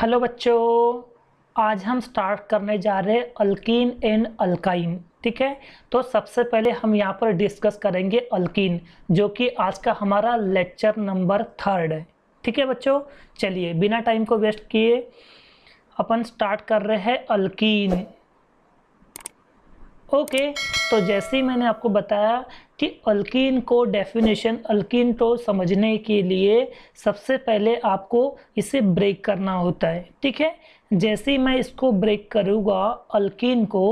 Hello बच्चों, आज हम स्टार्ट करने जा रहे हैं अल्कीन एंड अल्काइन। ठीक है, तो सबसे पहले हम यहाँ पर डिस्कस करेंगे अल्कीन, जो कि आज का हमारा लेक्चर नंबर 3 है। ठीक है बच्चों, चलिए बिना टाइम को वेस्ट किए अपन स्टार्ट कर रहे हैं अल्कीन। ओके, तो जैसे ही मैंने आपको बताया कि अल्कीन को डेफिनेशन, अल्कीन को समझने के लिए सबसे पहले आपको इसे ब्रेक करना होता है। ठीक है, जैसे ही मैं इसको ब्रेक करूँगा अल्कीन को,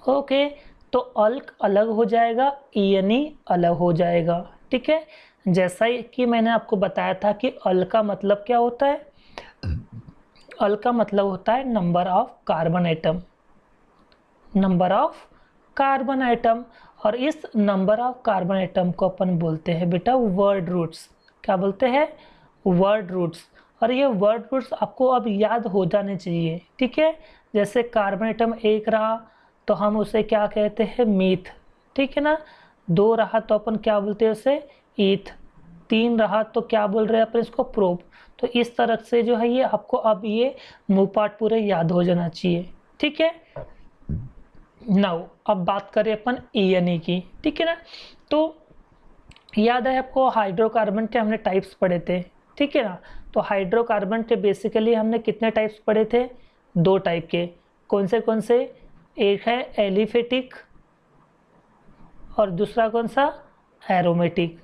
ओके, तो अल्क अलग हो जाएगा, ईएनई अलग हो जाएगा। ठीक है, जैसा ही कि मैंने आपको बताया था कि अल का मतलब क्या होता है। अल का मतलब होता है number of carbon atom, number of carbon atom. और इस नंबर ऑफ कार्बन एटम को अपन बोलते हैं बेटा वर्ड रूट्स। क्या बोलते हैं? Word roots. और ये वर्ड रूट्स आपको अब याद हो जाने चाहिए। ठीक है, जैसे कार्बन एटम एक रहा तो हम उसे क्या कहते हैं? मीथ। ठीक है ना। 2 रहा तो अपन क्या बोलते हैं उसे? ईथ। 3 रहा तो क्या बोल रहे हैं अपन इसको? प्रोप। तो इस तरह से जो है ये आपको अब ये मुंह पाठ पूरे याद हो जाना चाहिए। ठीक है, नाउ अब बात करें अपन ईएनई की। ठीक है ना, तो याद है आपको हाइड्रोकार्बन के हमने टाइप्स पढ़े थे। ठीक है ना, तो हाइड्रोकार्बन के बेसिकली हमने कितने टाइप्स पढ़े थे? 2 टाइप के। कौन से? एक है एलिफेटिक और दूसरा कौन सा? एरोमेटिक।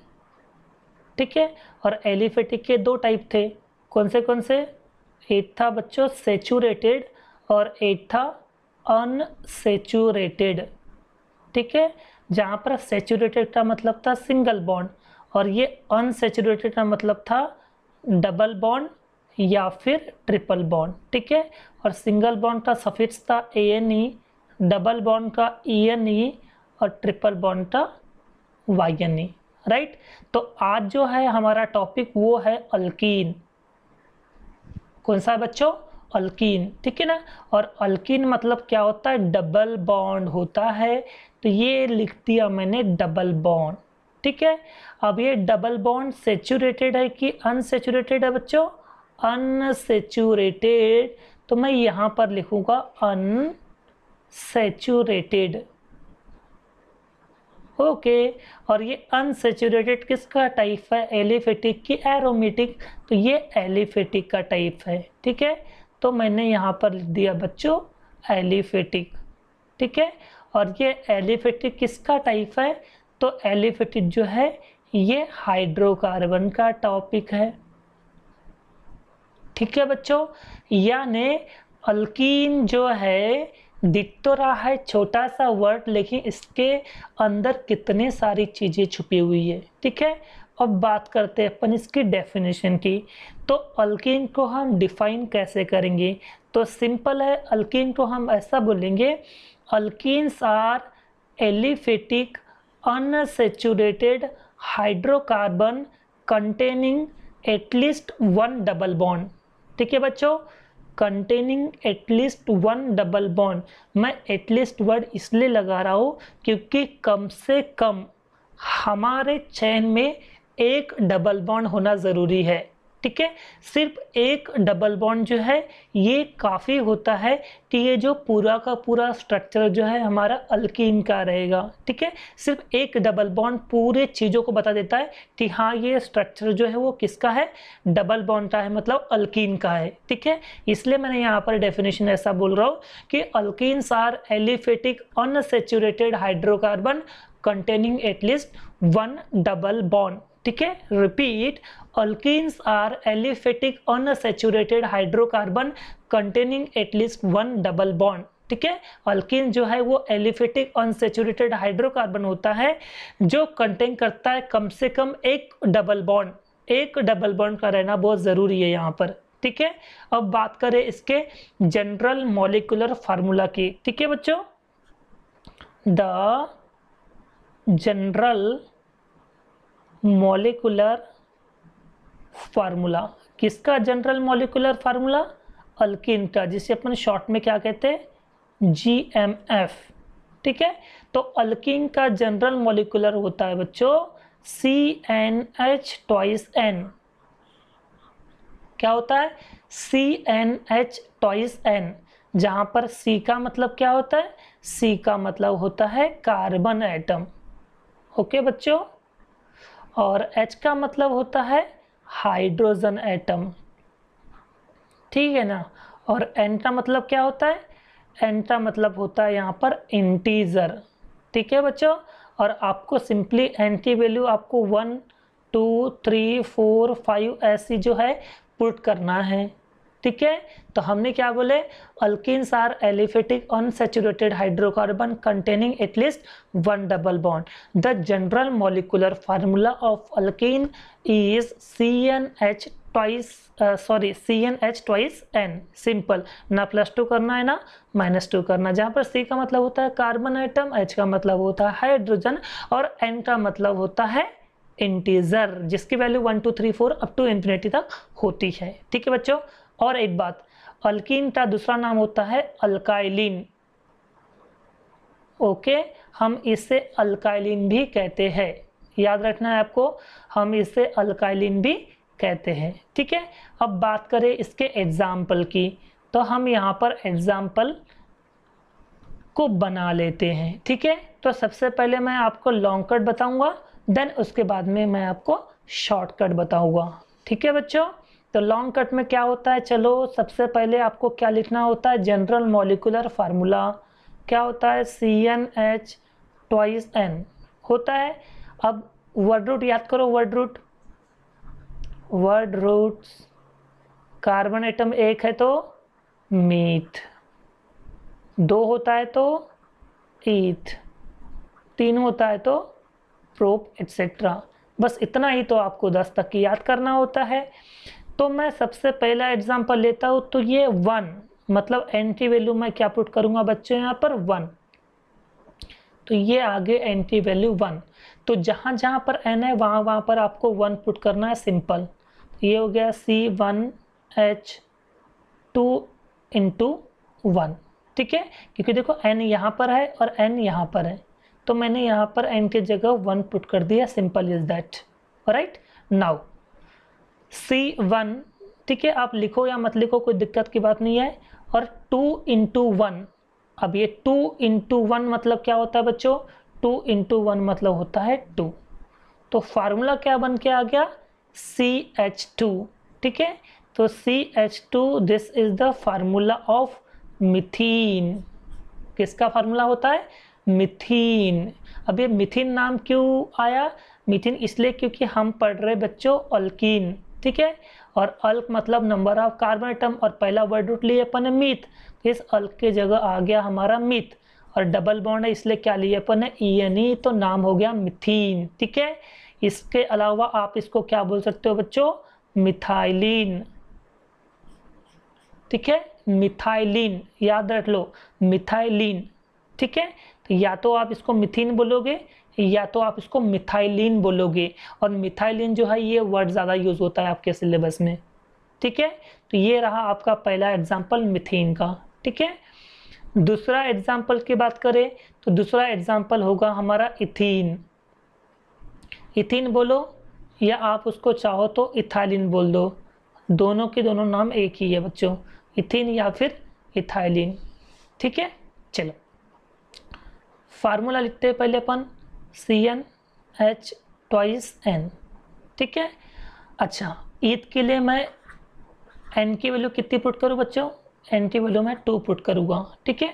ठीक है, और एलिफेटिक के 2 टाइप थे। कौन से? एक था बच्चों सेचुरेटेड और एक था अनसेचुरेटेड। ठीक है, जहाँ पर सेचुरेटेड का मतलब था सिंगल बॉन्ड और ये अनसेचुरेटेड का मतलब था डबल बॉन्ड या फिर ट्रिपल बॉन्ड। ठीक है, और सिंगल बॉन्ड का सफिक्स था ANE, डबल बॉन्ड का ENE और ट्रिपल बॉन्ड का YNE। राइट, तो आज जो है हमारा टॉपिक वो है अल्कीन। कौन सा है बच्चों? अल्कीन। ठीक है ना, और अल्कीन मतलब क्या होता है? डबल बॉन्ड होता है। तो ये लिख दिया मैंने डबल बॉन्ड। ठीक है, अब ये डबल बॉन्ड सेचुरेटेड है कि अनसेचुरेटेड है बच्चों? अनसेचुरेटेड। तो मैं यहाँ पर लिखूंगा अनसेचुरेटेड। ओके, और ये अनसेचुरेटेड किसका टाइप है? एलिफेटिक की एरोमेटिक? तो ये एलिफेटिक का टाइप है। ठीक है, तो मैंने यहाँ पर लिख दिया बच्चों एलिफेटिक। ठीक है, और ये एलिफेटिक किसका टाइप है? तो एलिफेटिक जो है ये हाइड्रोकार्बन का टॉपिक है। ठीक है बच्चों, यानी अल्कीन जो है दिख तो रहा है छोटा सा वर्ड, लेकिन इसके अंदर कितने सारी चीज़ें छुपी हुई है। ठीक है, अब बात करते हैं अपन इसकी डेफिनेशन की। तो अल्कीन को हम डिफाइन कैसे करेंगे? तो सिंपल है, अल्कीन को हम ऐसा बोलेंगे, alkenes are aliphatic unsaturated hydrocarbon containing at least 1 double bond. ठीक है बच्चों, कंटेनिंग एटलीस्ट 1 डबल बॉन्ड। मैं एटलीस्ट वर्ड इसलिए लगा रहा हूँ क्योंकि कम से कम हमारे चेन में एक डबल बॉन्ड होना ज़रूरी है। ठीक है, सिर्फ एक डबल बॉन्ड जो है ये काफ़ी होता है कि ये जो पूरा का पूरा स्ट्रक्चर जो है हमारा अल्कीन का रहेगा। ठीक है, सिर्फ एक डबल बॉन्ड पूरे चीज़ों को बता देता है कि हाँ ये स्ट्रक्चर जो है वो किसका है? डबल बॉन्ड का है, मतलब अल्कीन का है। ठीक है, इसलिए मैंने यहाँ पर डेफिनेशन ऐसा बोल रहा हूँ कि alkenes are aliphatic unsaturated hydrocarbon containing at least 1 double bond. ठीक है, repeat, alkenes are aliphatic unsaturated hydrocarbon containing at least 1 double bond. ठीक है, अल्कीन जो है वो एलिफेटिक अनसैचुरेटेड हाइड्रोकार्बन होता है जो कंटेन करता है कम से कम एक डबल बॉन्ड। एक डबल बॉन्ड का रहना बहुत ज़रूरी है यहाँ पर। ठीक है, अब बात करें इसके जनरल मॉलिक्यूलर फार्मूला की। ठीक है बच्चों, द जनरल मॉलिक्यूलर फार्मूला। किसका जनरल मॉलिक्यूलर फार्मूला? अल्कीन का, जिसे अपन शॉर्ट में क्या कहते हैं? GMF। ठीक है, तो अल्कीन का जनरल मॉलिक्यूलर होता है बच्चों CnH2n। क्या होता है CnH ट्वाइस N, जहां पर C का मतलब क्या होता है, C का मतलब होता है कार्बन एटम, ओके बच्चों, और H का मतलब होता है हाइड्रोजन एटम, ठीक है ना। और N का मतलब क्या होता है, N का मतलब होता है यहाँ पर इंटीजर, ठीक है बच्चों। और आपको सिंपली N की वैल्यू आपको 1 2 3 4 5 ऐसी जो है पुट करना है, ठीक है। तो हमने क्या बोले, alkenes are aliphatic unsaturated hydrocarbon containing at least one double bond. The general molecular formula of alkene is CnH twice N, simple ना, +2 करना है ना -2 करना, जहाँ पर C का मतलब होता है कार्बन एटम, H का मतलब होता है हाइड्रोजन, और N का मतलब होता है इंटीजर, जिसकी वैल्यू 1 2 3 4 अप टू इंफिनिटी तक होती है, ठीक है बच्चों। और एक बात, अल्कीन का दूसरा नाम होता है अल्काइलिन, ओके, हम इसे अल्काइलिन भी कहते हैं, याद रखना है आपको, हम इसे अल्काइलिन भी कहते हैं, ठीक है। अब बात करें इसके एग्जाम्पल की, तो हम यहाँ पर एग्जाम्पल को बना लेते हैं, ठीक है। तो सबसे पहले मैं आपको लॉन्ग कट बताऊंगा, देन उसके बाद में मैं आपको शॉर्टकट बताऊंगा, ठीक है बच्चों। तो लॉन्ग कट में क्या होता है, चलो सबसे पहले आपको क्या लिखना होता है, जनरल मॉलिक्यूलर फार्मूला क्या होता है, CnH ट्वाइस N होता है। अब वर्ड रूट याद करो, वर्ड रूट्स, कार्बन एटम एक है तो मीथ, 2 होता है तो ईथ, 3 होता है तो प्रोप एटसेट्रा, बस इतना ही तो आपको 10 तक की याद करना होता है। तो मैं सबसे पहला एग्जांपल लेता हूँ, तो ये 1 मतलब N की वैल्यू मैं क्या पुट करूंगा बच्चों, यहाँ पर 1, तो ये आगे N की वैल्यू 1, तो जहाँ जहाँ पर N है वहाँ वहाँ पर आपको 1 पुट करना है, सिंपल। ये हो गया C1H2 इंटू 1, ठीक है, क्योंकि देखो N यहाँ पर है और N यहाँ पर है, तो मैंने यहाँ पर N की जगह 1 पुट कर दिया, simple is that, right. Now C1, ठीक है, आप लिखो या मत लिखो कोई दिक्कत की बात नहीं है, और 2 इंटू 1, अब ये 2 इंटू 1 मतलब क्या होता है बच्चों, 2 इंटू 1 मतलब होता है 2, तो फार्मूला क्या बन के आ गया, CH2, ठीक है। तो CH2, this is the formula of methane, किसका फार्मूला होता है, मिथीन। अब ये मिथीन नाम क्यों आया, मिथीन इसलिए क्योंकि हम पढ़ रहे बच्चों अल्कीन, ठीक है, और अल्क मतलब नंबर ऑफ कार्बन एटम, और पहला वर्ड रूट लिए अपन ने मीथ, इस अल्क के जगह आ गया हमारा मीथ, और डबल बॉन्ड है इसलिए क्या लिए अपन ने ENE, तो नाम हो गया मिथीन, ठीक है। इसके अलावा आप इसको क्या बोल सकते हो बच्चों, मिथाइलिन, ठीक है, मिथाइलिन याद रख लो, मिथाइलिन, ठीक है। तो या तो आप इसको मिथीन बोलोगे या तो आप इसको मिथाइलिन बोलोगे, और मिथाइलिन जो है ये वर्ड ज़्यादा यूज होता है आपके सिलेबस में, ठीक है। तो ये रहा आपका पहला एग्जाम्पल मिथीन का, ठीक है। दूसरा एग्जाम्पल की बात करें तो दूसरा एग्जाम्पल होगा हमारा इथीन, इथीन बोलो या आप उसको चाहो तो इथाइलिन बोल दो, दोनों के दोनों नाम एक ही है बच्चों, इथीन या फिर इथाइलिन, ठीक है। चलो फार्मूला लिखते हैं पहले अपन, CnH ट्वाइस N, ठीक है। अच्छा, ईथ के लिए मैं N की वैल्यू कितनी पुट करूँ बच्चों, N की वैल्यू मैं 2 पुट करूँगा, ठीक है।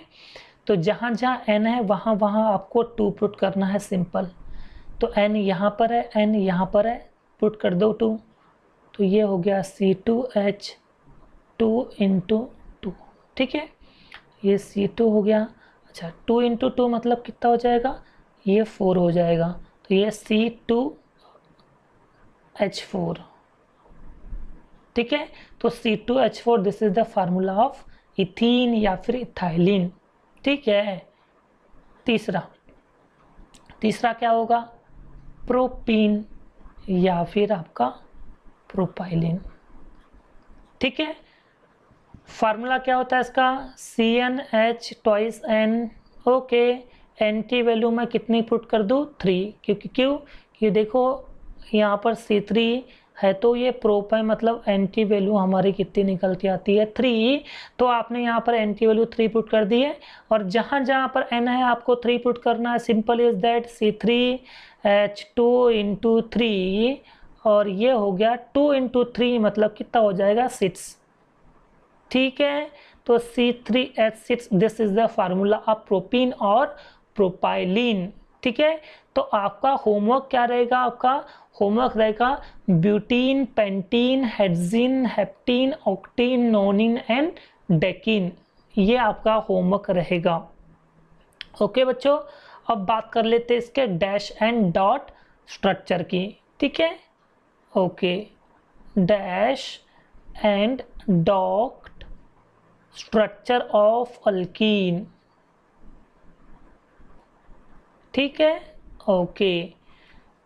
तो जहाँ जहाँ N है वहाँ वहाँ आपको 2 पुट करना है, सिंपल। तो N यहाँ पर है, N यहाँ पर है, पुट कर दो 2, तो ये हो गया C2H2 इंटू 2, ठीक है, ये C2 हो गया। अच्छा 2 इंटू 2 मतलब कितना हो जाएगा, ये 4 हो जाएगा, तो ये C2H4, ठीक है। तो C2H4 this is the formula of ethene या फिर इथाइलिन, ठीक है। तीसरा क्या होगा, प्रोपीन या फिर आपका प्रोपाइलिन, ठीक है। फार्मूला क्या होता है इसका, CnH twice N, okay. N की वैल्यू मैं कितनी पुट कर दूँ, 3, क्योंकि क्यों, ये देखो यहाँ पर C3 है तो ये प्रोप है, मतलब एन की वैल्यू हमारी कितनी निकल के आती है 3। तो आपने यहाँ पर एन की वैल्यू 3 पुट कर दी है, और जहाँ जहाँ पर एन है आपको 3 पुट करना है। Simple is that C3H2 into 3, और ये हो गया 2 इंटू 3 मतलब कितना हो जाएगा 6। ठीक है, तो C3H6 this is the formula of propene और प्रोपाइलिन। ठीक है, तो आपका होमवर्क क्या रहेगा? आपका होमवर्क रहेगा butene, pentene, hexene, heptene, octene, nonene and decene. ये आपका होमवर्क रहेगा। ओके बच्चों, अब बात कर लेते हैं इसके डैश एंड डॉट स्ट्रक्चर की। ठीक है, okay, dash and dot structure of alkyne. ठीक है, ओके,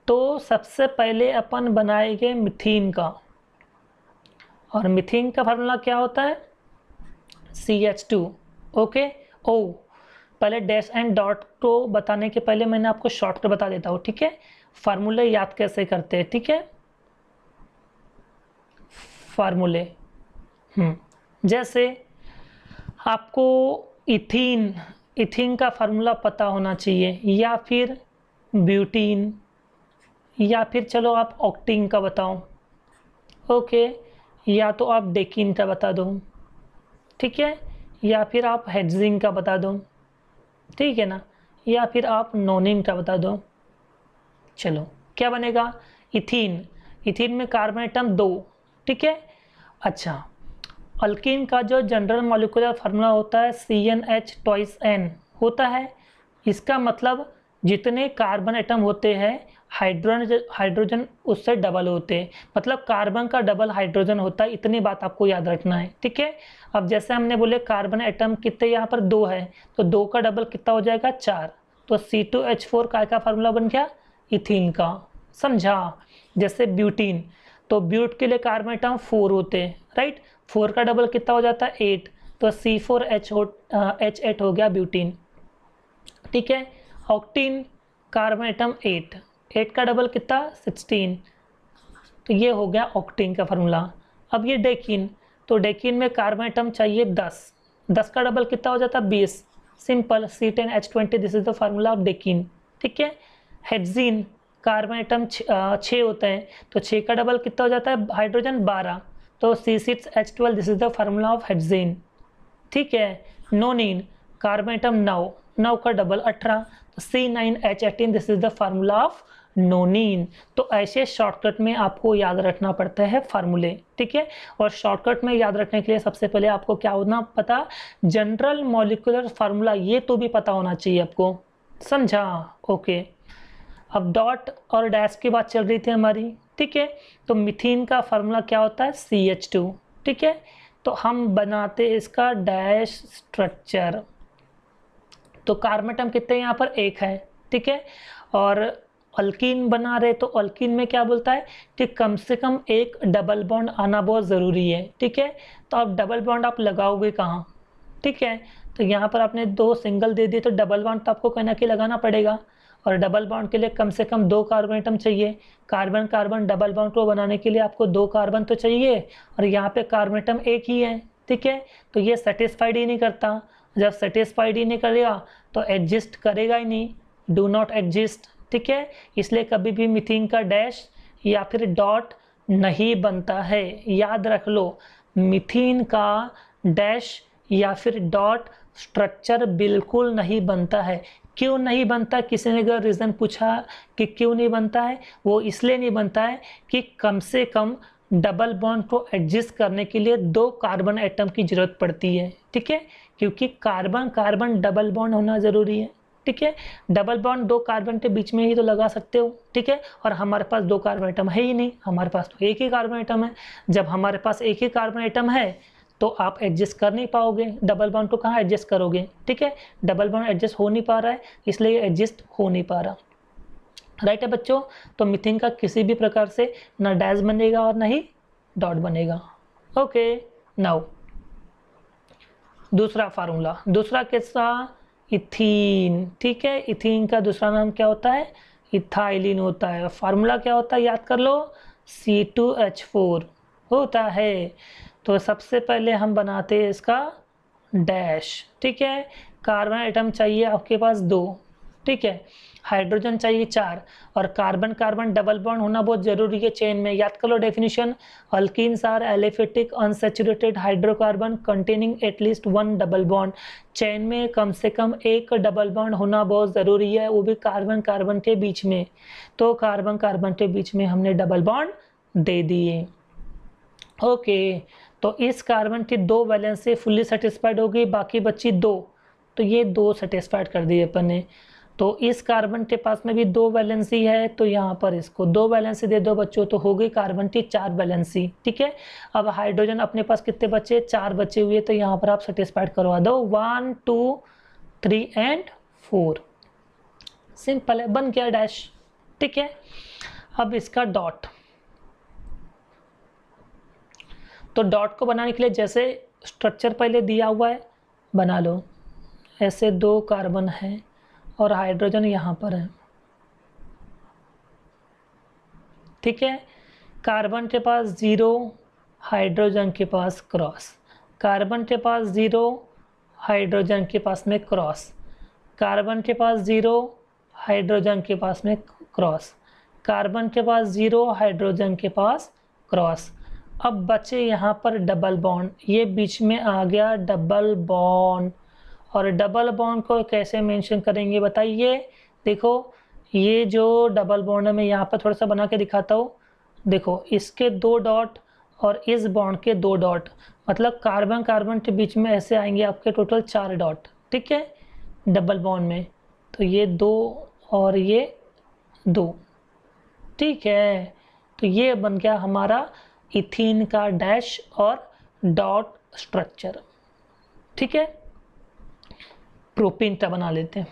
तो सबसे पहले अपन बनाएंगे मिथीन का, और मिथीन का फार्मूला क्या होता है? CH2। ओके, ओ पहले डैश एंड डॉट को बताने के पहले मैंने आपको शॉर्टकट बता देता हूँ। ठीक है, फार्मूले याद कैसे करते हैं। ठीक है, फार्मूले जैसे आपको इथीन का फार्मूला पता होना चाहिए, या फिर ब्यूटीन, या फिर चलो आप ऑक्टीन का बताओ। ओके, या तो आप डेकिन का बता दो। ठीक है, या फिर आप हेक्सीन का बता दो। ठीक है ना, या फिर आप नोनिन का बता दो। चलो क्या बनेगा? इथीन में कार्बन एटम 2। ठीक है, अच्छा, अल्कीन का जो जनरल मॉलिक्यूलर फार्मूला होता है CnH2n होता है। इसका मतलब जितने कार्बन एटम होते हैं हाइड्रोजन उससे डबल होते हैं, मतलब कार्बन का डबल हाइड्रोजन होता है। इतनी बात आपको याद रखना है। ठीक है, अब जैसे हमने बोले कार्बन एटम कितने यहाँ पर 2 है, तो 2 का डबल कितना हो जाएगा 4, तो C2H4 का फार्मूला बन गया इथीन का। समझा? जैसे ब्यूटीन, तो ब्यूट के लिए कार्बन एटम 4 होते हैं, राइट, 4 का डबल कितना हो जाता है 8, तो C4H8 हो गया ब्यूटीन। ठीक है, ऑक्टीन कार्बन एटम 8 का डबल कितना 16, तो ये हो गया ऑक्टीन का फार्मूला। अब ये डेकिन, तो डेकिन में कार्बन एटम चाहिए 10 का डबल कितना हो जाता है 20, simple C10H20 this is the formula of Deccan. ठीक है, हेक्सीन कार्बन एटम 6 होते हैं, तो 6 का डबल कितना हो जाता है हाइड्रोजन 12, तो C6H12 this is the formula of hexene. ठीक है, नोनिन कार्बन एटम 9 का डबल 18, तो C9H18 this is the formula of nonene. तो ऐसे शॉर्टकट में आपको याद रखना पड़ता है फार्मूले। ठीक है, और शॉर्टकट में याद रखने के लिए सबसे पहले आपको क्या होना पता? जनरल मॉलिक्यूलर फार्मूला, ये तो भी पता होना चाहिए आपको। समझा? ओके, अब डॉट और डैश की बात चल रही थी हमारी। ठीक है, तो मिथीन का फार्मूला क्या होता है? CH2। ठीक है, तो हम बनाते इसका डैश स्ट्रक्चर, तो कार्बन एटम कितने यहाँ पर 1 है। ठीक है, और अल्कीन बना रहे, तो अल्कीन में क्या बोलता है कि कम से कम एक डबल बॉन्ड आना बहुत ज़रूरी है। ठीक है, तो अब डबल बॉन्ड आप लगाओगे कहाँ? ठीक है, तो यहाँ पर आपने 2 सिंगल दे दिए, तो डबल बॉन्ड तो आपको कहीं ना कहीं लगाना पड़ेगा, और डबल बॉन्ड के लिए कम से कम 2 कार्बन एटम चाहिए। कार्बन कार्बन डबल बॉन्ड को बनाने के लिए आपको 2 कार्बन तो चाहिए, और यहाँ पे कार्बन एटम 1 ही है। ठीक है, तो ये सेटिस्फाइड ही नहीं करता। जब सेटिस्फाइड ही नहीं करेगा तो एडजस्ट करेगा ही नहीं, डू नॉट एडजस्ट। ठीक है, इसलिए कभी भी मिथीन का डैश या फिर डॉट नहीं बनता है। याद रख लो, मिथीन का डैश या फिर डॉट स्ट्रक्चर बिल्कुल नहीं बनता है। क्यों नहीं बनता? किसी ने अगर रीज़न पूछा कि क्यों नहीं बनता है, वो इसलिए नहीं बनता है कि कम से कम डबल बॉन्ड को एडजस्ट करने के लिए 2 कार्बन एटम की जरूरत पड़ती है। ठीक है, क्योंकि कार्बन कार्बन डबल बॉन्ड होना ज़रूरी है। ठीक है, डबल बॉन्ड 2 कार्बन के बीच में ही तो लगा सकते हो। ठीक है, और हमारे पास 2 कार्बन एटम है ही नहीं, हमारे पास तो 1 ही कार्बन एटम है। जब हमारे पास 1 ही कार्बन एटम है तो आप एडजस्ट कर नहीं पाओगे, डबल बॉन्ड को कहाँ एडजस्ट करोगे? ठीक है, डबल बॉन्ड एडजस्ट हो नहीं पा रहा है, इसलिए एडजस्ट हो नहीं पा रहा। राइट है बच्चों, तो मिथीन का किसी भी प्रकार से ना डैश बनेगा और ना ही डॉट बनेगा। ओके, नाउ दूसरा फार्मूला, दूसरा कैसा? इथीन। ठीक है, इथीन का दूसरा नाम क्या होता है? इथाइलिन होता है। फार्मूला क्या होता है? याद कर लो, C2H4 होता है। तो सबसे पहले हम बनाते हैं इसका डैश, ठीक है। कार्बन एटम चाहिए आपके पास 2, ठीक है। हाइड्रोजन चाहिए 4, और कार्बन कार्बन डबल बॉन्ड होना बहुत जरूरी है चेन में। याद कर लो definition, alkenes are aliphatic unsaturated hydrocarbon containing at least 1 double bond. Chain में कम से कम एक डबल बॉन्ड होना बहुत ज़रूरी है, वो भी कार्बन कार्बन के बीच में। तो कार्बन कार्बन के बीच में हमने डबल बॉन्ड दे दिए। ओके, तो इस कार्बन की 2 वैलेंसी फुल्ली सेटिस्फाइड हो गई, बाकी बची 2, तो ये 2 सेटिस्फाइड कर दिए अपन ने। तो इस कार्बन के पास में भी 2 वैलेंसी है, तो यहाँ पर इसको 2 वैलेंसी दे दो बच्चों, तो हो गई कार्बन की 4 वैलेंसी, ठीक है। अब हाइड्रोजन अपने पास कितने बचे, 4 बचे हुए, तो यहाँ पर आप सेटिस्फाइड करवा दो 1 2 3 एंड 4। सिंपल है, बन गया डैश, ठीक है। अब इसका डॉट, तो डॉट को बनाने के लिए जैसे स्ट्रक्चर पहले दिया हुआ है बना लो। ऐसे 2 कार्बन है और हाइड्रोजन यहाँ पर है, ठीक है। कार्बन के पास 0, हाइड्रोजन के पास क्रॉस, कार्बन के पास 0, हाइड्रोजन के पास में क्रॉस, कार्बन के पास 0, हाइड्रोजन के पास में क्रॉस, कार्बन के पास 0, हाइड्रोजन के पास क्रॉस। अब बचे यहाँ पर डबल बॉन्ड, ये बीच में आ गया डबल बॉन्ड। और डबल बॉन्ड को कैसे मेंशन करेंगे बताइए। देखो ये जो डबल बॉन्ड है, मैं यहाँ पर थोड़ा सा बना के दिखाता हूँ। देखो इसके 2 डॉट और इस बॉन्ड के 2 डॉट, मतलब कार्बन कार्बन के बीच में ऐसे आएंगे आपके टोटल 4 डॉट, ठीक है, डबल बॉन्ड में। तो ये 2 और ये 2, ठीक है। तो ये बन गया हमारा इथीन का डैश और डॉट स्ट्रक्चर, ठीक है। प्रोपीन का बना लेते हैं।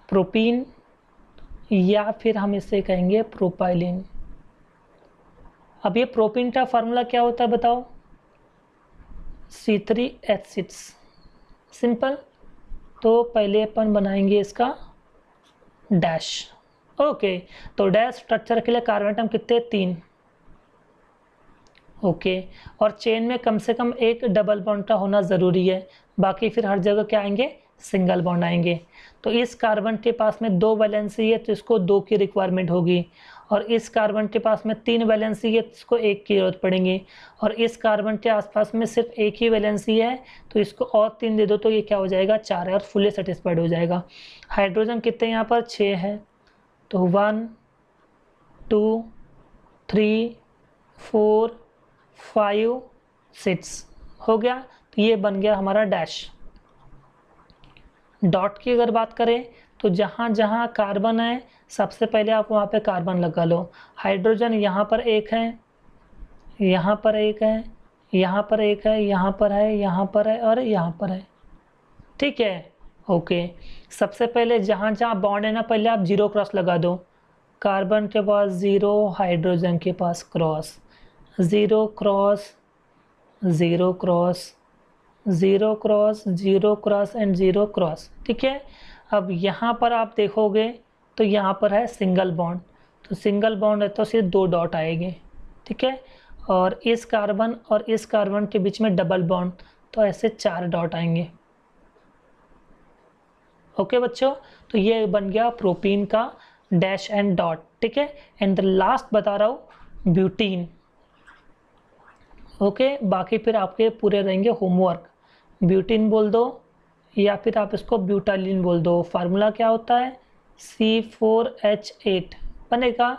प्रोपीन, या फिर हम इसे कहेंगे प्रोपाइलिन। अब ये प्रोपीन का फार्मूला क्या होता है बताओ, C3H6, सिंपल। तो पहले अपन बनाएंगे इसका डैश, ओके। तो डैश स्ट्रक्चर के लिए कार्बन एटम कितने, 3, ओके। और चेन में कम से कम एक डबल बॉन्ड का होना ज़रूरी है, बाकी फिर हर जगह क्या आएंगे, सिंगल बॉन्ड आएंगे। तो इस कार्बन के पास में 2 वैलेंसी है, तो इसको 2 की रिक्वायरमेंट होगी। और इस कार्बन के पास में 3 वैलेंसी है, तो इसको 1 की जरूरत पड़ेगी। और इस कार्बन के आसपास में सिर्फ 1 ही वैलेंसी है, तो इसको और 3 दे दो, तो ये क्या हो जाएगा, 4 है, और फुली सेटिस्फाइड हो जाएगा। हाइड्रोजन कितने यहाँ पर, 6 है, तो 1 2 3 4 5 6 हो गया। तो ये बन गया हमारा डैश। डॉट की अगर बात करें तो जहाँ जहाँ कार्बन है सबसे पहले आप वहाँ पे कार्बन लगा लो। हाइड्रोजन यहाँ पर 1 है, यहाँ पर 1 है, यहाँ पर 1 है, यहाँ पर है, यहाँ पर है और यहाँ पर है, ठीक है, ओके। सबसे पहले जहाँ जहाँ बॉन्ड है ना, पहले आप 0 क्रॉस लगा दो। कार्बन के पास 0, हाइड्रोजन के पास cross, 0 cross 0 cross 0 cross 0 cross and 0 cross, ठीक है। अब यहाँ पर आप देखोगे तो यहाँ पर है सिंगल बॉन्ड, तो सिंगल बॉन्ड है तो सिर्फ 2 डॉट आएंगे, ठीक है। और इस कार्बन और इस कार्बन के बीच में डबल बॉन्ड, तो ऐसे 4 डॉट आएंगे, ओके बच्चों। तो ये बन गया प्रोपीन का डैश एंड डॉट, ठीक है। एंड द लास्ट बता रहा हूँ ब्यूटीन, ओके। बाकी फिर आपके पूरे रहेंगे होमवर्क। ब्यूटीन बोल दो या फिर आप इसको ब्यूटालिन बोल दो। फार्मूला क्या होता है, C4H8 बनेगा।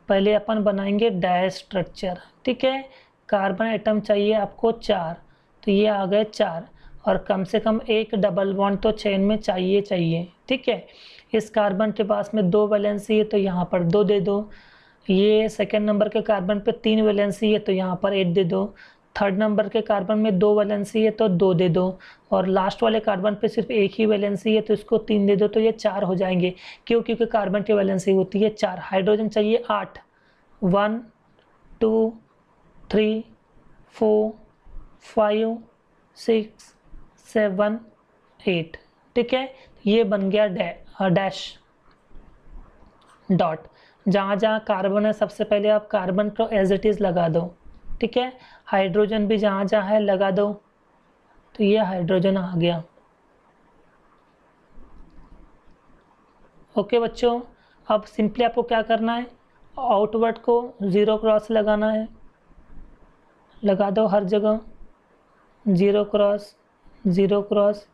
पहले अपन बनाएंगे डैश स्ट्रक्चर, ठीक है। कार्बन एटम चाहिए आपको 4, तो ये आ गए 4, और कम से कम एक डबल बॉन्ड तो चेन में चाहिए चाहिए, ठीक है। इस कार्बन के पास में 2 वैलेंसी है, तो यहाँ पर 2 दे दो। ये सेकेंड नंबर के कार्बन पे 3 वैलेंसी है, तो यहाँ पर 8 दे दो। थर्ड नंबर के कार्बन में 2 वैलेंसी है, तो 2 दे दो। और लास्ट वाले कार्बन पे सिर्फ 1 ही वैलेंसी है, तो इसको 3 दे दो, तो ये 4 हो जाएंगे। क्यों, क्योंकि कार्बन की वैलेंसी होती है 4। हाइड्रोजन चाहिए 8, 1 2 3 4 5 6 7 8, ठीक है। ये बन गया डैश, डॉट। जहाँ जहाँ कार्बन है सबसे पहले आप कार्बन को एज इट इज़ लगा दो, ठीक है। हाइड्रोजन भी जहाँ जहाँ है लगा दो, तो ये हाइड्रोजन आ गया। ओके बच्चों, अब सिंपली आपको क्या करना है, आउटवर्ड को 0 क्रॉस लगाना है, लगा दो हर जगह 0 क्रॉस 0 क्रॉस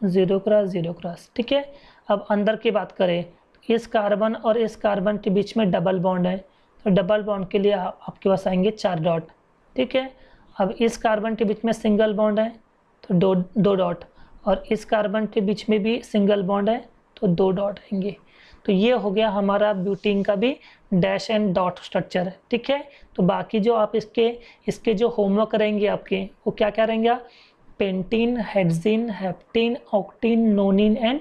0 क्रॉस 0 क्रॉस, ठीक है। अब अंदर की बात करें, इस कार्बन और इस कार्बन के बीच में डबल बॉन्ड है, तो डबल बॉन्ड के लिए आपके पास आएंगे 4 डॉट, ठीक है। अब इस कार्बन के बीच में सिंगल बॉन्ड है तो दो डॉट, और इस कार्बन के बीच में भी सिंगल बॉन्ड है तो 2 डॉट आएंगे। तो ये हो गया हमारा ब्यूटीन का भी डैश एंड डॉट स्ट्रक्चर है, ठीक है। तो बाकी जो आप इसके जो होमवर्क करेंगे आपके, वो क्या क्या रहेंगे, pentene, hexene, heptene, octene, nonene and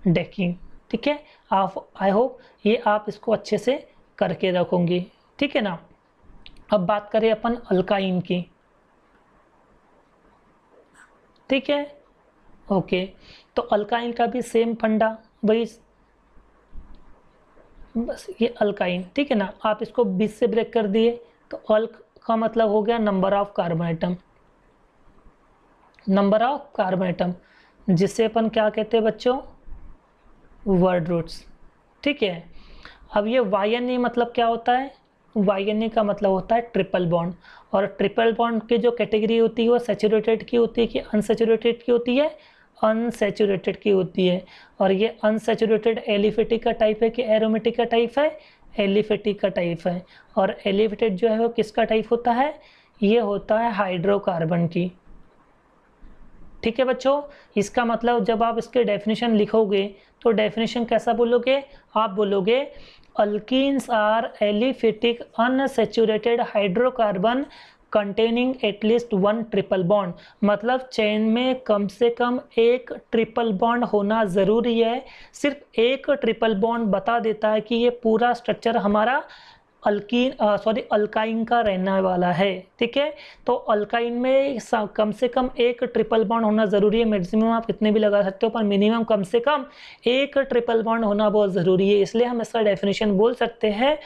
decene, ठीक है। आप आई होप ये आप इसको अच्छे से करके रखोगे, ठीक है ना। अब बात करें अपन अल्काइन की, ठीक है। ओके, तो अल्काइन का भी सेम फंडा, वही बस ये अल्काइन, ठीक है ना। आप इसको 20 से ब्रेक कर दिए तो अल्क का मतलब हो गया number of carbon atom, number of carbon atom, जिसे अपन क्या कहते हैं बच्चों, वर्ड रूट्स, ठीक है। अब ये YNA मतलब क्या होता है, YNA का मतलब होता है ट्रिपल बॉन्ड, और ट्रिपल बॉन्ड की जो कैटेगरी होती है वो सैचुरेटेड की होती है कि अनसैचुरेटेड की होती है, अनसैचुरेटेड की होती है। और ये अनसैचुरेटेड एलिफेटिक का टाइप है कि एरोमेटिक का टाइप है, एलिफेटिक का टाइप है। और एलिफेटेड जो है वो किसका टाइप होता है, ये होता है हाइड्रोकार्बन की, ठीक है बच्चों। इसका मतलब जब आप इसके डेफिनेशन लिखोगे तो डेफिनेशन कैसा बोलोगे, आप बोलोगे alkenes are aliphatic unsaturated hydrocarbon containing at least 1 triple bond, मतलब चेन में कम से कम एक ट्रिपल बॉन्ड होना ज़रूरी है। सिर्फ एक ट्रिपल बॉन्ड बता देता है कि ये पूरा स्ट्रक्चर हमारा अल्काइन का रहने वाला है, ठीक है। तो अल्काइन में कम से कम एक ट्रिपल बॉन्ड होना ज़रूरी है। मैक्सिमम आप कितने भी लगा सकते हो, पर मिनिमम कम से कम एक ट्रिपल बॉन्ड होना बहुत ज़रूरी है। इसलिए हम इसका डेफिनेशन बोल सकते हैं,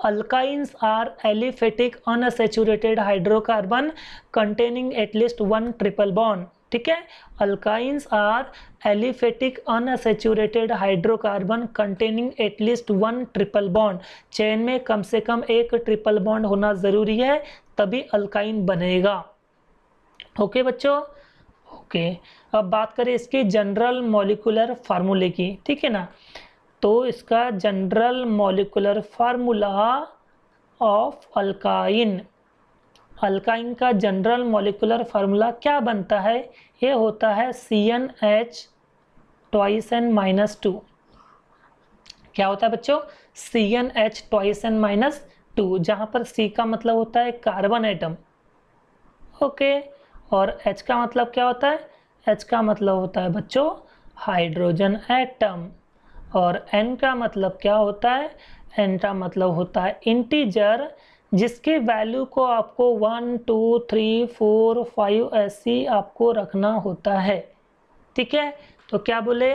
alkynes are aliphatic unsaturated hydrocarbon containing at least 1 triple bond, ठीक है। Alkynes are aliphatic unsaturated hydrocarbon containing at least 1 triple bond, chain में कम से कम एक ट्रिपल बॉन्ड होना ज़रूरी है, तभी अल्काइन बनेगा। ओके बच्चों, ओके। अब बात करें इसकी जनरल मॉलिक्यूलर फार्मूले की, ठीक है ना। तो इसका general molecular formula of alkyne, alkyne का जनरल मॉलिक्यूलर फार्मूला क्या बनता है, ये होता है CnH ट्वाइस n माइनस 2। क्या होता है बच्चों, CnH ट्वाइस n माइनस 2, जहाँ पर C का मतलब होता है कार्बन एटम, ओके। और H का मतलब क्या होता है, H का मतलब होता है बच्चों हाइड्रोजन एटम। और N का मतलब क्या होता है, N का मतलब होता है इंटीजर, जिसके वैल्यू को आपको 1 2 3 4 5 ऐसी आपको रखना होता है, ठीक है। तो क्या बोले,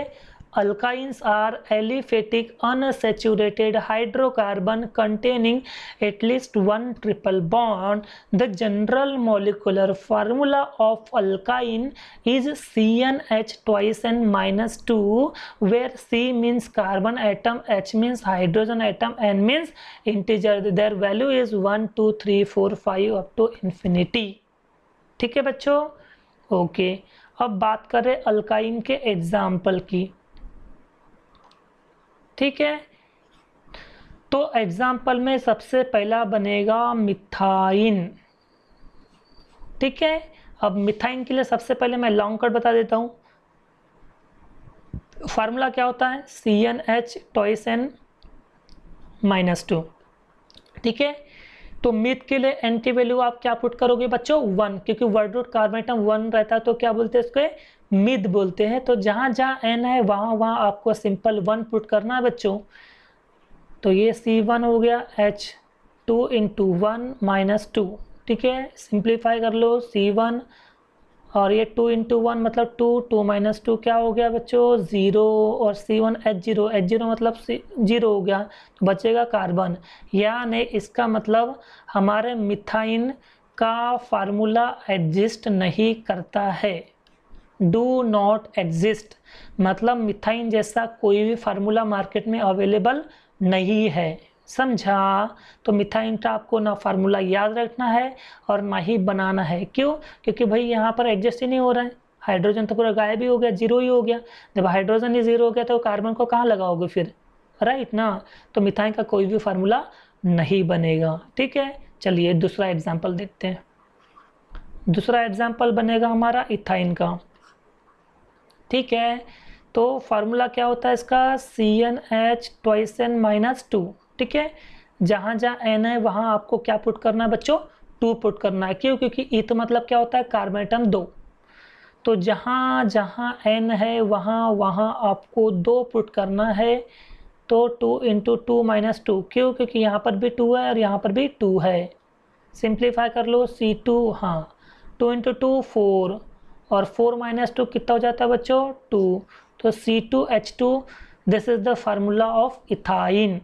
alkynes are aliphatic unsaturated hydrocarbon containing at least 1 triple bond. The general molecular formula of alkyne is CnH twice n minus 2, where C means carbon atom, H means hydrogen atom, N means integer. Their value is 1 2 3 4 5 up to infinity, ठीक है बच्चों, okay. अब बात करें alkyne के example की, ठीक है। तो एग्जाम्पल में सबसे पहला बनेगा मिथाइन, ठीक है। अब मिथाइन के लिए सबसे पहले मैं लॉन्ग कट बता देता हूँ। फार्मूला क्या होता है, CnH ट्वाइस n माइनस 2, ठीक है। तो मिथ के लिए n की वैल्यू आप क्या पुट करोगे बच्चों, 1, क्योंकि वर्ड रूट कार्बन एटम 1 रहता है तो क्या बोलते हैं इसको, मिथ बोलते हैं। तो जहाँ जहाँ n है वहाँ वहाँ आपको सिंपल 1 पुट करना है बच्चों। तो ये C1 हो गया, H2 इंटू 1 माइनस 2, ठीक है। सिंप्लीफाई कर लो, C1 और ये 2 × 1 मतलब 2, 2 - 2 क्या हो गया बच्चों 0, और C1H0 मतलब 0 हो गया, तो बचेगा कार्बन। यानी इसका मतलब हमारे मिथाइन का फार्मूला एग्जिस्ट नहीं करता है, डू नॉट एग्जिस्ट, मतलब मिथाइन जैसा कोई भी फार्मूला मार्केट में अवेलेबल नहीं है, समझा। तो मिथाइन का आपको ना फार्मूला याद रखना है और ना ही बनाना है। क्यों? क्योंकि भाई यहाँ पर एडजस्ट ही नहीं हो रहा है, हाइड्रोजन तो पूरा गायब ही हो गया, जीरो ही हो गया। जब हाइड्रोजन ही जीरो हो गया तो कार्बन को कहाँ लगाओगे फिर, राइट ना। तो मिथाइन का कोई भी फार्मूला नहीं बनेगा, ठीक है। चलिए दूसरा एग्जाम्पल देखते हैं। दूसरा एग्जाम्पल बनेगा हमारा इथाइन का, ठीक है। तो फार्मूला क्या होता है इसका, CnH2n-2, ठीक है। जहाँ जहाँ n है वहाँ आपको क्या पुट करना है बच्चों, 2 पुट करना है। क्यों? क्योंकि ईथ मतलब क्या होता है, कार्बन एटम 2, तो जहाँ जहाँ n है वहाँ वहाँ आपको 2 पुट करना है। तो 2 × 2 - 2, क्यों? क्योंकि यहाँ पर भी 2 है और यहाँ पर भी 2 है। सिंप्लीफाई कर लो, C2, हाँ 2 × 2 4, और 4 - 2 कितना हो जाता है बच्चों 2, तो C2H2, this is the formula of ethyne,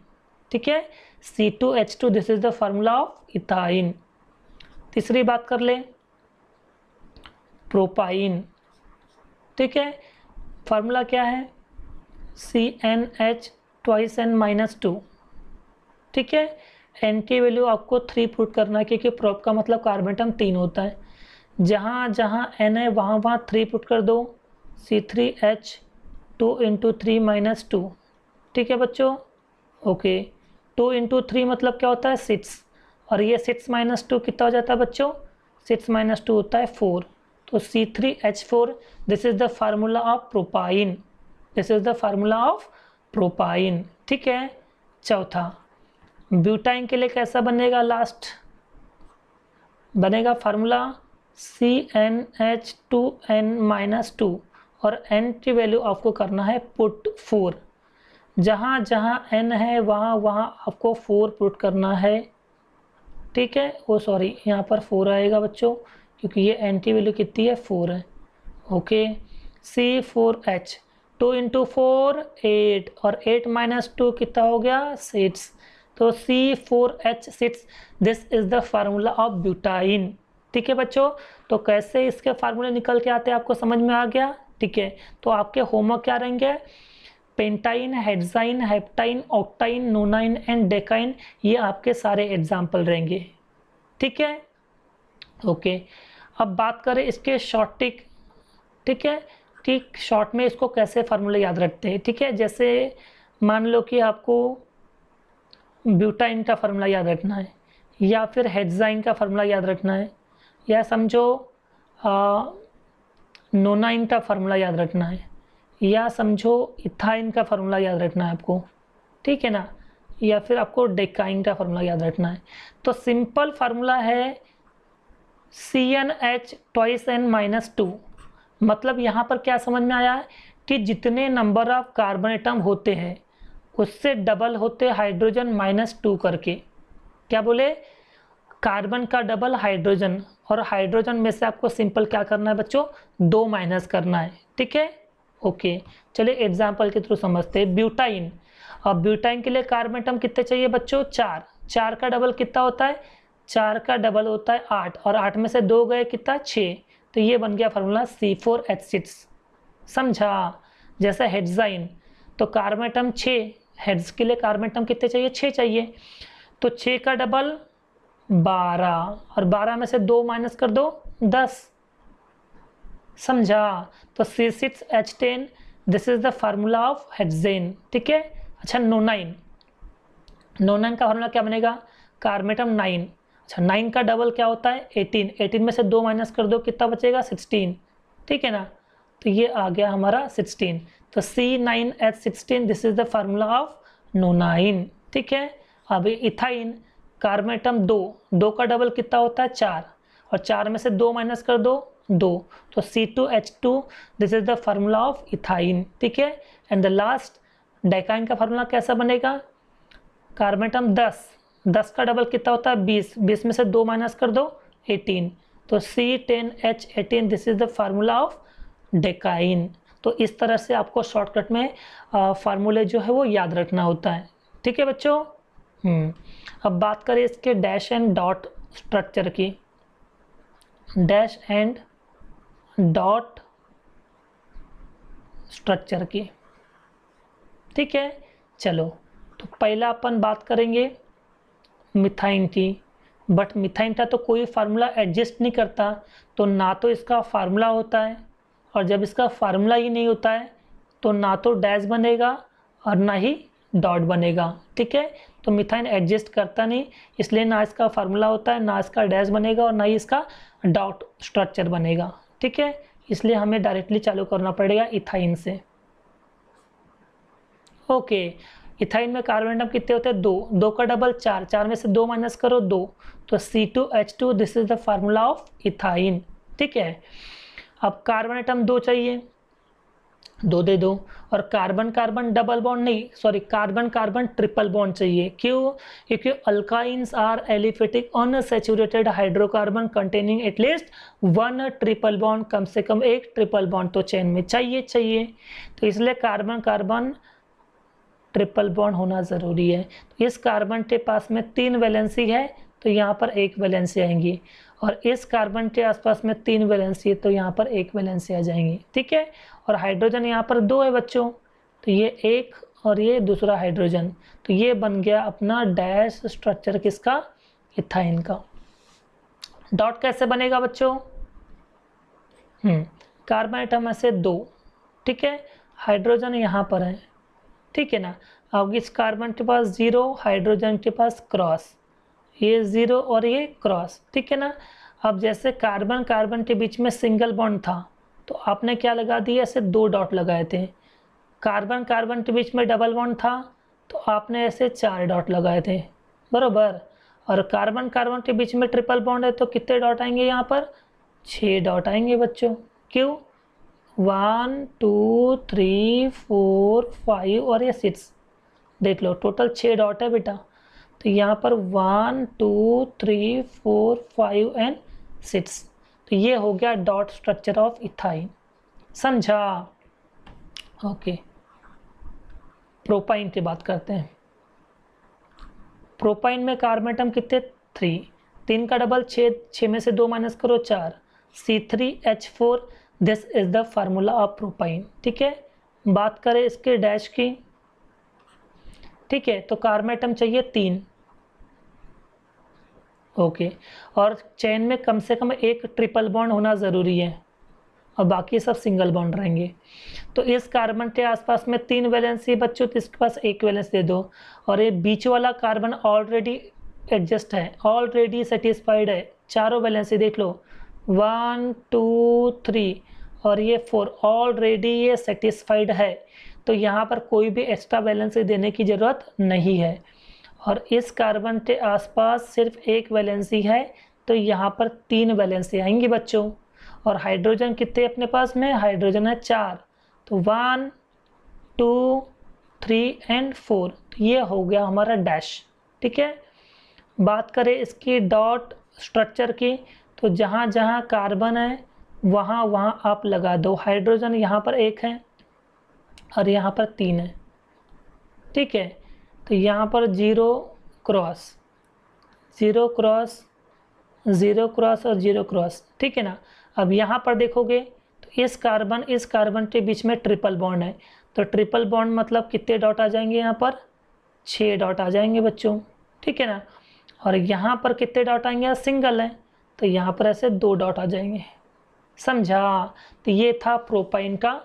ठीक है। C2H2, this is the formula of ethyne. तीसरी बात कर ले, प्रोपाइन, ठीक है। फार्मूला क्या है, CnH2n-2, ठीक है। n की वैल्यू आपको 3 पुट करना है, क्योंकि प्रोप का मतलब कार्बन एटम 3 होता है। जहाँ जहाँ n है वहाँ वहाँ 3 पुट कर दो, C3H2 × 3 - 2, ठीक है बच्चों, ओके। 2 × 3 मतलब क्या होता है 6, और ये 6 - 2 कितना हो जाता है बच्चों, 6 - 2 होता है 4, तो C3H4, this is the formula of propyne, this is the formula of propyne, ठीक है। चौथा, ब्यूटाइन के लिए कैसा बनेगा, लास्ट बनेगा फार्मूला CnH2n-2, और n की वैल्यू आपको करना है पुट 4। जहाँ जहाँ n है वहाँ वहाँ आपको 4 पुट करना है, ठीक है। ओ सॉरी, यहाँ पर 4 आएगा बच्चों, क्योंकि ये n की वैल्यू कितनी है 4 है, ओके। C4H, 2 × 4 8, और 8 - 2 कितना हो गया 6, तो C4H6, this is the formula of butyne, ठीक है बच्चों। तो कैसे इसके फार्मूले निकल के आते हैं आपको समझ में आ गया, ठीक है। तो आपके होमवर्क क्या रहेंगे, पेंटाइन, हेक्साइन, हेप्टाइन, ऑक्टाइन, नोनाइन एंड डेकाइन, ये आपके सारे एग्जाम्पल रहेंगे, ठीक है, ओके। अब बात करें इसके शॉर्ट टिक, ठीक है, कि शॉर्ट में इसको कैसे फार्मूले याद रखते हैं, ठीक है। जैसे मान लो कि आपको ब्यूटाइन का फार्मूला याद रखना है, या फिर हेक्साइन का फार्मूला याद रखना है, या समझो नोनाइन का फार्मूला याद रखना है, या समझो इथाइन का फार्मूला याद रखना है आपको, ठीक है ना, या फिर आपको डेकाइन का फार्मूला याद रखना है। तो सिंपल फार्मूला है CnH2n-2, मतलब यहाँ पर क्या समझ में आया है कि जितने नंबर ऑफ कार्बन एटम होते हैं उससे डबल होते हाइड्रोजन -2 करके। क्या बोले, कार्बन का डबल हाइड्रोजन, और हाइड्रोजन में से आपको सिंपल क्या करना है बच्चों 2 माइनस करना है, ठीक है, ओके। चलिए एग्जाम्पल के थ्रू समझते हैं। ब्यूटाइन, अब ब्यूटाइन के लिए कार्बन एटम कितने चाहिए बच्चों 4, 4 का डबल कितना होता है, 4 का डबल होता है 8, और 8 में से 2 गए कितना 6, तो ये बन गया फार्मूला C4H6, समझा। जैसे हेक्साइन, तो कार्बन एटम 6, हेड्स के लिए कार्बन एटम कितने चाहिए 6 चाहिए, तो 6 का डबल 12, और 12 में से 2 माइनस कर दो 10, समझा। तो C6H10, this is the formula of hexane, ठीक है। अच्छा नोनाइन, नोनाइन का फार्मूला क्या बनेगा, कार्बन एटम 9, अच्छा 9 का डबल क्या होता है 18, 18 में से 2 माइनस कर दो कितना बचेगा 16, ठीक है ना, तो ये आ गया हमारा 16, तो C9H16, this is the formula of nonyne, ठीक है। अभी इथाइन, कार्बन एटम 2, 2 का डबल कितना होता है 4, और 4 में से 2 माइनस कर दो 2, तो C2H2, this is the formula of ethyne, ठीक है। एंड द लास्ट डेकाइन का फार्मूला कैसा बनेगा, कार्बन एटम 10, 10 का डबल कितना होता है 20, 20 में से 2 माइनस कर दो 18, तो C10H18 this is the formula of decyne. तो इस तरह से आपको शॉर्टकट में फार्मूले जो है वो याद रखना होता है। ठीक है बच्चों। अब बात करें इसके डैश एंड डॉट स्ट्रक्चर की। डैश एंड डॉट स्ट्रक्चर की, ठीक है। चलो, तो पहला अपन बात करेंगे मिथाइन की। बट मिथाइन का तो कोई फार्मूला एग्जिस्ट नहीं करता, तो ना तो इसका फार्मूला होता है, और जब इसका फार्मूला ही नहीं होता है तो ना तो डैश बनेगा और ना ही डॉट बनेगा। ठीक है, तो मिथाइन एग्जिस्ट करता नहीं, इसलिए ना इसका फार्मूला होता है, ना इसका डैश बनेगा और ना ही इसका डॉट स्ट्रक्चर बनेगा। ठीक है, इसलिए हमें डायरेक्टली चालू करना पड़ेगा इथाइन से। ओके, इथाइन में कार्बन एटम कितने होते हैं? 2, 2 का डबल 4, 4 में से 2 माइनस करो 2, तो C2H2 this is the formula of ethyne. ठीक है, अब कार्बन एटम 2 चाहिए, 2 दे दो, और कार्बन कार्बन डबल बॉन्ड नहीं, sorry carbon carbon triple bond चाहिए। क्यों? क्योंकि alkynes are aliphatic unsaturated hydrocarbon containing at least 1 triple bond, कम से कम एक ट्रिपल बॉन्ड तो चेन में चाहिए। तो इसलिए कार्बन कार्बन ट्रिपल बॉन्ड होना ज़रूरी है। तो इस कार्बन के पास में 3 वैलेंसी है, तो यहाँ पर 1 वैलेंसी आएंगी, और इस कार्बन के आसपास में 3 वैलेंसी है, तो यहाँ पर 1 वैलेंसी आ जाएंगी। ठीक है, और हाइड्रोजन यहाँ पर 2 है बच्चों, तो ये 1 और ये दूसरा हाइड्रोजन, तो ये बन गया अपना डैश स्ट्रक्चर किसका? इथाइन का। डॉट कैसे बनेगा बच्चों? कार्बन एटम ऐसे 2, ठीक है, हाइड्रोजन यहाँ पर है, ठीक है ना। अब इस कार्बन के पास 0, हाइड्रोजन के पास क्रॉस, ये 0 और ये क्रॉस, ठीक है ना। अब जैसे कार्बन कार्बन के बीच में सिंगल बॉन्ड था, तो आपने क्या लगा दिया? ऐसे 2 डॉट लगाए थे। कार्बन कार्बन के बीच में डबल बॉन्ड था, तो आपने ऐसे 4 डॉट लगाए थे, बरोबर। और कार्बन कार्बन के बीच में ट्रिपल बॉन्ड है, तो कितने डॉट आएंगे यहाँ पर? 6 डॉट आएंगे बच्चों। क्यों? 1 2 3 4 5 और ये 6, देख लो टोटल 6 डॉट है बेटा। तो यहाँ पर 1 2 3 4 5 एंड 6, तो ये हो गया डॉट स्ट्रक्चर ऑफ इथाइन। समझा? ओके, प्रोपाइन की बात करते हैं। प्रोपाइन में कार्बन एटम कितने? 3, 3 का डबल 6, 6 में से 2 माइनस करो 4, C3H4 this is the formula of propyne. ठीक है, बात करें इसके डैश की, ठीक है, तो कार्बन एटम चाहिए 3, ओके, और चेन में कम से कम एक ट्रिपल बॉन्ड होना ज़रूरी है, और बाकी सब सिंगल बॉन्ड रहेंगे। तो इस कार्बन के आसपास में 3 वैलेंसी बच्चों, तो इसके पास 1 वैलेंस दे दो, और ये बीच वाला कार्बन ऑलरेडी एडजस्ट है, ऑलरेडी सेटिस्फाइड है, चारों वैलेंसी देख लो, 1 2 3 और ये 4, ऑलरेडी ये सेटिस्फाइड है, तो यहाँ पर कोई भी एक्स्ट्रा वैलेंसी देने की ज़रूरत नहीं है। और इस कार्बन के आसपास सिर्फ 1 वैलेंसी है, तो यहाँ पर 3 वैलेंसी आएंगी बच्चों। और हाइड्रोजन कितने अपने पास में? हाइड्रोजन है 4, तो 1 2 3 एंड 4, तो ये हो गया हमारा डैश। ठीक है, बात करें इसकी डॉट स्ट्रक्चर की, तो जहाँ जहाँ कार्बन है वहाँ वहाँ आप लगा दो। हाइड्रोजन यहाँ पर 1 है और यहाँ पर 3 है, ठीक है, तो यहाँ पर 0 क्रॉस 0 क्रॉस 0 क्रॉस और 0 क्रॉस, ठीक है ना। अब यहाँ पर देखोगे तो इस कार्बन के बीच में ट्रिपल बॉन्ड है, तो ट्रिपल बॉन्ड मतलब कितने डॉट आ जाएंगे? यहाँ पर 6 डॉट आ जाएंगे बच्चों, ठीक है ना। और यहाँ पर कितने डॉट आएंगे? सिंगल है, तो यहाँ पर ऐसे 2 डॉट आ जाएंगे। समझा? तो ये था प्रोपाइन का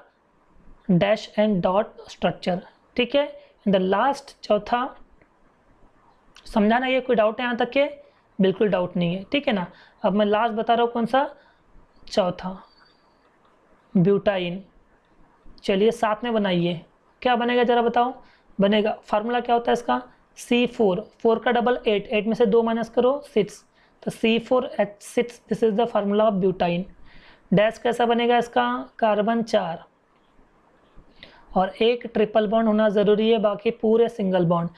डैश एंड डॉट स्ट्रक्चर। ठीक है, द लास्ट चौथा, समझा ना? ये कोई डाउट है यहाँ तक के? बिल्कुल डाउट नहीं है, ठीक है ना। अब मैं लास्ट बता रहा हूँ, कौन सा? चौथा, ब्यूटाइन। चलिए साथ में बनाइए, क्या बनेगा जरा बताओ? बनेगा, फार्मूला क्या होता है इसका? C4, 4 का डबल 8, 8 में से 2 माइनस करो 6, तो C4H6 this is the formula of butyne. Dash कैसा बनेगा इसका? कार्बन 4 और 1 ट्रिपल बॉन्ड होना ज़रूरी है, बाकी पूरे सिंगल बॉन्ड।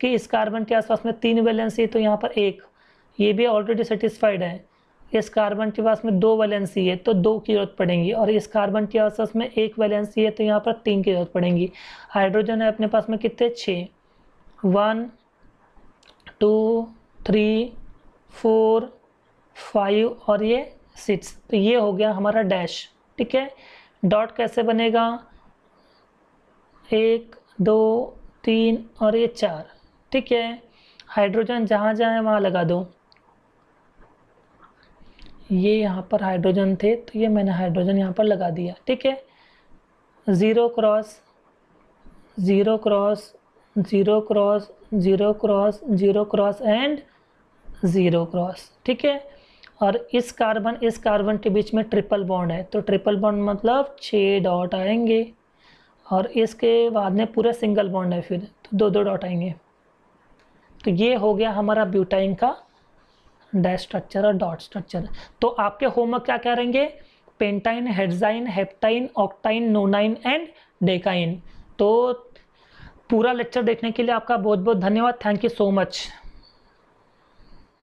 इस कार्बन के आसपास में 3 वैलेंसी, तो यहाँ पर 1, ये भी ऑलरेडी सेटिस्फाइड है, इस कार्बन के पास में 2 वैलेंसी है तो 2 की जरूरत पड़ेगी, और इस कार्बन के पास में 1 वैलेंसी है तो यहाँ पर 3 की जरूरत पड़ेगी। हाइड्रोजन है अपने पास में कितने, 6, 1 2 3 4 5 और ये 6, तो ये हो गया हमारा डैश। ठीक है, डॉट कैसे बनेगा, 1 2 3 और ये 4। ठीक है, हाइड्रोजन जहाँ जहाँ है वहाँ लगा दो। ये यहाँ पर हाइड्रोजन थे तो ये मैंने हाइड्रोजन यहाँ पर लगा दिया। ठीक है, 0 cross 0 cross 0 cross 0 cross 0 cross and 0 cross. ठीक है, और इस कार्बन के बीच में ट्रिपल बॉन्ड है, तो ट्रिपल बॉन्ड मतलब 6 डॉट आएंगे, और इसके बाद में पूरा सिंगल बॉन्ड है फिर तो 2 2 डॉट आएंगे। तो ये हो गया हमारा ब्यूटाइन का डैश स्ट्रक्चर और डॉट स्ट्रक्चर। तो आपके होमवर्क क्या क्या रहेंगे, पेंटाइन, हेक्साइन, हेप्टाइन, ऑक्टाइन, नोनाइन एंड डेकाइन। तो पूरा लेक्चर देखने के लिए आपका बहुत बहुत धन्यवाद। Thank you so much.